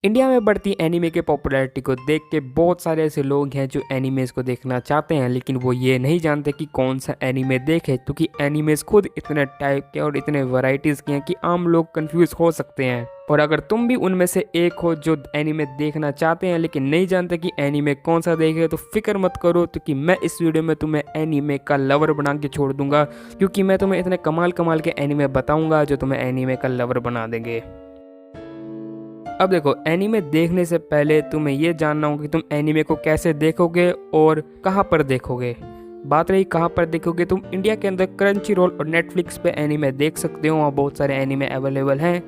India में बढ़ती anime के पॉपुलैरिटी को देख के बहुत सारे ऐसे लोग हैं जो एनीमेज को देखना चाहते हैं, लेकिन वो ये नहीं जानते कि कौन सा एनीमे देखें, क्योंकि एनीमेज खुद इतने टाइप के और इतने वैरायटीज़ के हैं कि आम लोग कंफ्यूज हो सकते हैं। और अगर तुम भी उनमें से एक हो जो एनीमे देखना चाहते हैं लेकिन नहीं जानते कि एनीमे कौन सा देखें, तो फिक्र मत करो, क्योंकि मैं इस वीडियो में तुम्हें एनीमे का लवर बना के छोड़ दूंगा। क्योंकि मैं तुम्हें इतने कमाल कमाल के एनीमे बताऊंगा जो तुम्हें एनीमे का लवर बना देंगे। अब देखो, एनीमे देखने से पहले तुम्हें ये जानना होगा कि तुम एनीमे को कैसे देखोगे और कहाँ पर देखोगे। बात रही कहाँ पर देखोगे, तुम इंडिया के अंदर क्रंची रोल और नेटफ्लिक्स पे एनीमे देख सकते हो। वहाँ बहुत सारे एनीमे अवेलेबल हैं,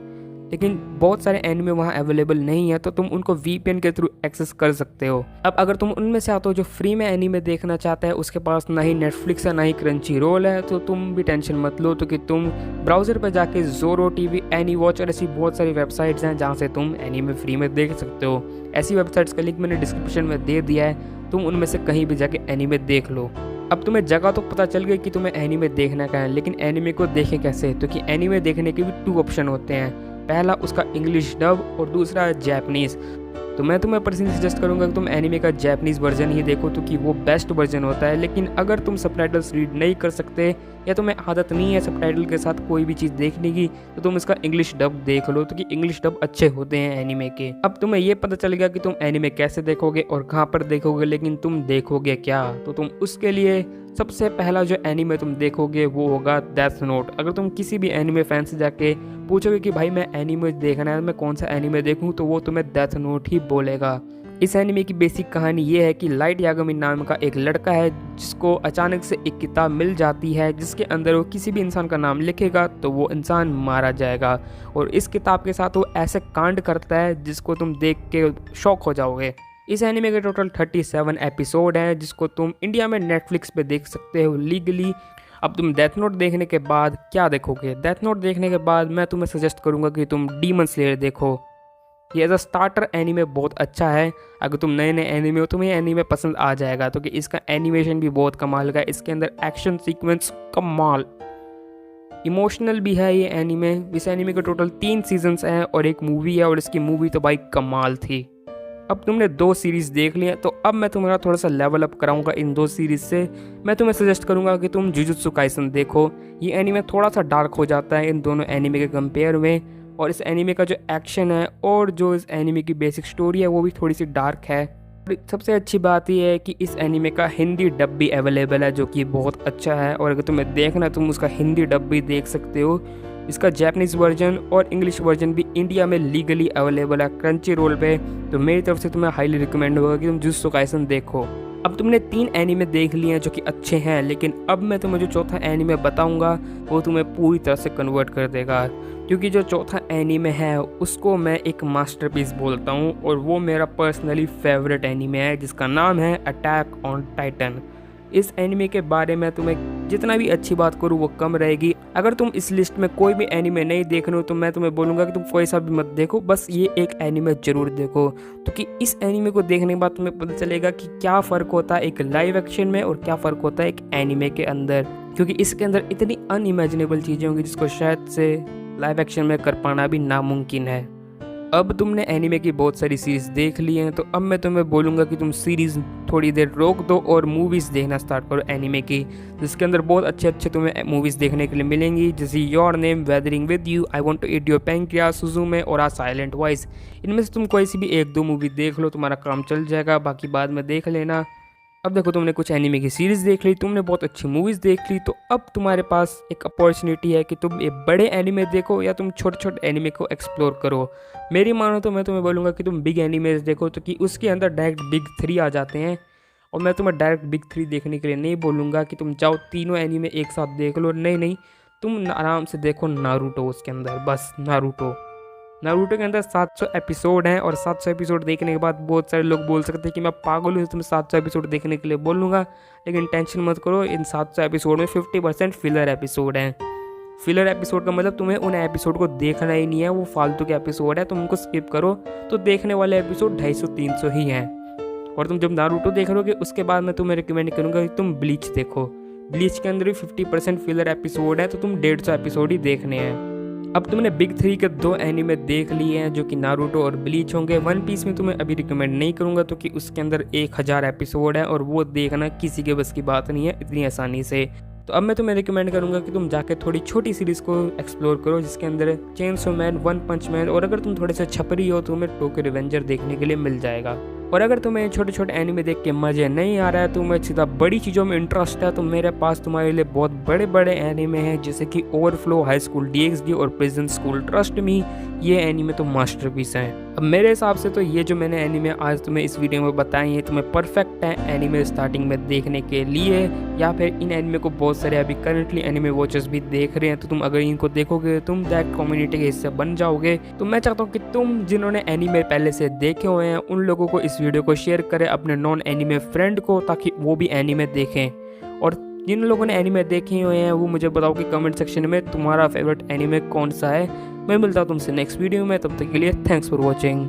लेकिन बहुत सारे एनिमे वहाँ अवेलेबल नहीं है, तो तुम उनको वीपीएन के थ्रू एक्सेस कर सकते हो। अब अगर तुम उनमें से आते हो जो फ्री में एनिमे देखना चाहता है, उसके पास ना ही नेटफ्लिक्स है ना ही क्रंची रोल है, तो तुम भी टेंशन मत लो, तो कि तुम ब्राउज़र पर जाके ज़ोरो टीवी, एनी वॉच और ऐसी बहुत सारी वेबसाइट्स हैं जहाँ से तुम एनिमे फ्री में देख सकते हो। ऐसी वेबसाइट्स का लिंक मैंने डिस्क्रिप्शन में दे दिया है, तुम उनमें से कहीं भी जाके एनिमे देख लो। अब तुम्हें जगह तो पता चल गई कि तुम्हें एनिमे देखना क्या है, लेकिन एनिमे को देखें कैसे, क्योंकि एनिमे देखने के भी 2 ऑप्शन होते हैं। पहला उसका इंग्लिश डब और दूसरा जैपनीज़। तो मैं तुम्हें पर्सनली सजेस्ट करूंगा कि तुम एनिमे का जैपनीज़ वर्जन ही देखो, क्योंकि वो बेस्ट वर्जन होता है। लेकिन अगर तुम सबटाइटल्स रीड नहीं कर सकते या तुम्हें आदत नहीं है सबटाइटल के साथ कोई भी चीज़ देखने की, तो तुम इसका इंग्लिश डब देख लो, क्योंकि इंग्लिश डब अच्छे होते हैं एनिमे के। अब तुम्हें ये पता चलेगा कि तुम एनिमे कैसे देखोगे और कहाँ पर देखोगे, लेकिन तुम देखोगे क्या, तो तुम उसके लिए सबसे पहला जो एनिमे तुम देखोगे वो होगा डेथ नोट। अगर तुम किसी भी एनिमे फैन से जाके पूछोगे कि भाई मैं एनिमे देखना है, मैं कौन सा एनिमे देखूं, तो वो तुम्हें डेथ नोट ही बोलेगा। इस एनिमे की बेसिक कहानी ये है कि लाइट यागमी नाम का एक लड़का है जिसको अचानक से एक किताब मिल जाती है जिसके अंदर वो किसी भी इंसान का नाम लिखेगा तो वो इंसान मारा जाएगा। और इस किताब के साथ वो ऐसे कांड करता है जिसको तुम देख के शॉक हो जाओगे। इस एनिमे के टोटल 37 एपिसोड हैं जिसको तुम इंडिया में नेटफ्लिक्स पे देख सकते हो लीगली। अब तुम डेथ नोट देखने के बाद क्या देखोगे? डेथ नोट देखने के बाद मैं तुम्हें सजेस्ट करूंगा कि तुम डीमन स्लेयर देखो। ये एज अ स्टार्टर एनीमे बहुत अच्छा है। अगर तुम नए नए एनीमे हो तुम्हें एनीमे पसंद आ जाएगा, क्योंकि इसका एनिमेशन भी बहुत कमाल का है। इसके अंदर एक्शन सीक्वेंस कमाल, इमोशनल भी है ये एनीमे। इस एनीमे के टोटल 3 सीजन्स हैं और एक मूवी है, और इसकी मूवी तो भाई कमाल थी। अब तुमने 2 सीरीज़ देख ली है, तो अब मैं तुम्हारा थोड़ा सा लेवल अप कराऊंगा इन 2 सीरीज़ से। मैं तुम्हें सजेस्ट करूंगा कि तुम जुजुत्सु काइसन देखो। ये एनीमे थोड़ा सा डार्क हो जाता है इन दोनों एनीमे के कंपेयर में, और इस एनीमे का जो एक्शन है और जो इस एनीमे की बेसिक स्टोरी है वो भी थोड़ी सी डार्क है। सबसे अच्छी बात यह है कि इस एनीमे का हिंदी डब भी अवेलेबल है, जो कि बहुत अच्छा है। और अगर तुम्हें देखना है तुम उसका हिंदी डब भी देख सकते हो। इसका जैपनीज़ वर्जन और इंग्लिश वर्जन भी इंडिया में लीगली अवेलेबल है क्रंची रोल पे। तो मेरी तरफ से तुम्हें हाईली रिकमेंड होगा कि तुम जुजुत्सु काइसन देखो। अब तुमने 3 एनीमे देख लिए हैं जो कि अच्छे हैं, लेकिन अब मैं तुम्हें जो चौथा एनीमे बताऊंगा वो तुम्हें पूरी तरह से कन्वर्ट कर देगा। क्योंकि जो चौथा एनीमे है उसको मैं एक मास्टरपीस बोलता हूँ, और वो मेरा पर्सनली फेवरेट एनीमे है जिसका नाम है अटैक ऑन टाइटन। इस एनीमे के बारे में तुम्हें जितना भी अच्छी बात करूँ वो कम रहेगी। अगर तुम इस लिस्ट में कोई भी एनीमे नहीं देख रहे हो तो मैं तुम्हें बोलूँगा कि तुम कोई सा भी मत देखो, बस ये एक एनीमे जरूर देखो। क्योंकि इस एनीमे को देखने के बाद तुम्हें पता चलेगा कि क्या फ़र्क होता है एक लाइव एक्शन में और क्या फ़र्क होता है एक एनीमे के अंदर। क्योंकि इसके अंदर इतनी अनइमेजिनेबल चीज़ें होंगी जिसको शायद से लाइव एक्शन में कर पाना भी नामुमकिन है। अब तुमने एनीमे की बहुत सारी सीरीज़ देख ली हैं, तो अब मैं तुम्हें बोलूँगा कि तुम सीरीज़ थोड़ी देर रोक दो और मूवीज़ देखना स्टार्ट करो एनीमे की, जिसके अंदर बहुत अच्छे अच्छे तुम्हें मूवीज़ देखने के लिए मिलेंगी, जैसे your name, weathering with you, I want to eat your pancreas, Suzume और आ साइलेंट वॉइस। इनमें से तुम कोई सी भी 1-2 मूवी देख लो, तुम्हारा काम चल जाएगा, बाकी बाद में देख लेना। अब देखो, तुमने कुछ एनीमे की सीरीज़ देख ली, तुमने बहुत अच्छी मूवीज़ देख ली, तो अब तुम्हारे पास एक अपॉर्चुनिटी है कि तुम ये बड़े एनीमे देखो या तुम छोटे छोटे एनीमे को एक्सप्लोर करो। मेरी मानो तो मैं तुम्हें बोलूँगा कि तुम बिग एनीमेज देखो, तो कि उसके अंदर डायरेक्ट बिग 3 आ जाते हैं। और मैं तुम्हें डायरेक्ट बिग 3 देखने के लिए नहीं बोलूँगा कि तुम जाओ तीनों एनीमे एक साथ देख लो, नहीं, तुम आराम से देखो नारुतो। उसके अंदर बस नारुतो के अंदर 700 एपिसोड हैं, और 700 एपिसोड देखने के बाद बहुत सारे लोग बोल सकते हैं कि मैं पागल हूँ, तुम्हें 700 एपिसोड देखने के लिए बोलूँगा। लेकिन टेंशन मत करो, इन 700 एपिसोड में 50% फिलर एपिसोड हैं। फिलर एपिसोड का मतलब तुम्हें उन एपिसोड को देखना ही नहीं है, वो फालतू के एपिसोड है, तुम उनको स्किप करो। तो देखने वाले एपिसोड 250-300 ही हैं। और तुम जब नारुतो देख लोगे उसके बाद मैं तुम्हें रिकमेंड करूँगा कि तुम ब्लीच देखो। ब्लीच के अंदर भी 50% फिलर एपिसोड है, तो तुम 150 एपिसोड ही देखने हैं। अब तुमने बिग 3 के 2 एनीमे देख लिए हैं जो कि नारुतो और ब्लीच होंगे। वन पीस में तुम्हें अभी रिकमेंड नहीं करूंगा तो कि उसके अंदर 1000 एपिसोड है और वो देखना किसी के बस की बात नहीं है इतनी आसानी से। तो अब मैं तुम्हें रिकमेंड करूंगा कि तुम जाके थोड़ी छोटी सीरीज़ को एक्सप्लोर करो जिसके अंदर चेनसो मैन, वन पंच मैन, और अगर तुम थोड़े से छपरी हो तो तुम्हें टोक्यो रिवेंजर देखने के लिए मिल जाएगा। और अगर तुम्हें छोटे छोटे एनिमे देख के मजे नहीं आ रहा है, तुम्हें सीधा बड़ी चीज़ों में इंटरेस्ट है, तो मेरे पास तुम्हारे लिए बहुत बड़े बड़े एनिमे हैं जैसे कि ओवरफ्लो, हाई स्कूल DxD और प्रिजन स्कूल। ट्रस्ट मी, ये एनिमे तो मास्टरपीस हैं। अब मेरे हिसाब से तो ये जो मैंने एनिमे आज तुम्हें इस वीडियो में बताई हैं तुम्हें परफेक्ट है एनिमे स्टार्टिंग में देखने के लिए, या फिर इन एनिमे को बहुत सारे अभी करंटली एनिमे वॉचर्स भी देख रहे हैं, तो तुम अगर इनको देखोगे तुम दैट कम्युनिटी के हिस्से बन जाओगे। तो मैं चाहता हूँ कि तुम जिन्होंने एनिमे पहले से देखे हुए हैं उन लोगों को इस वीडियो को शेयर करें अपने नॉन एनिमे फ्रेंड को, ताकि वो भी एनिमे देखें। और जिन लोगों ने एनिमे देखे हुए हैं वो मुझे बताओ कि कमेंट सेक्शन में तुम्हारा फेवरेट एनिमे कौन सा है। मैं मिलता हूँ तुमसे नेक्स्ट वीडियो में, तब तक के लिए थैंक्स फॉर वॉचिंग।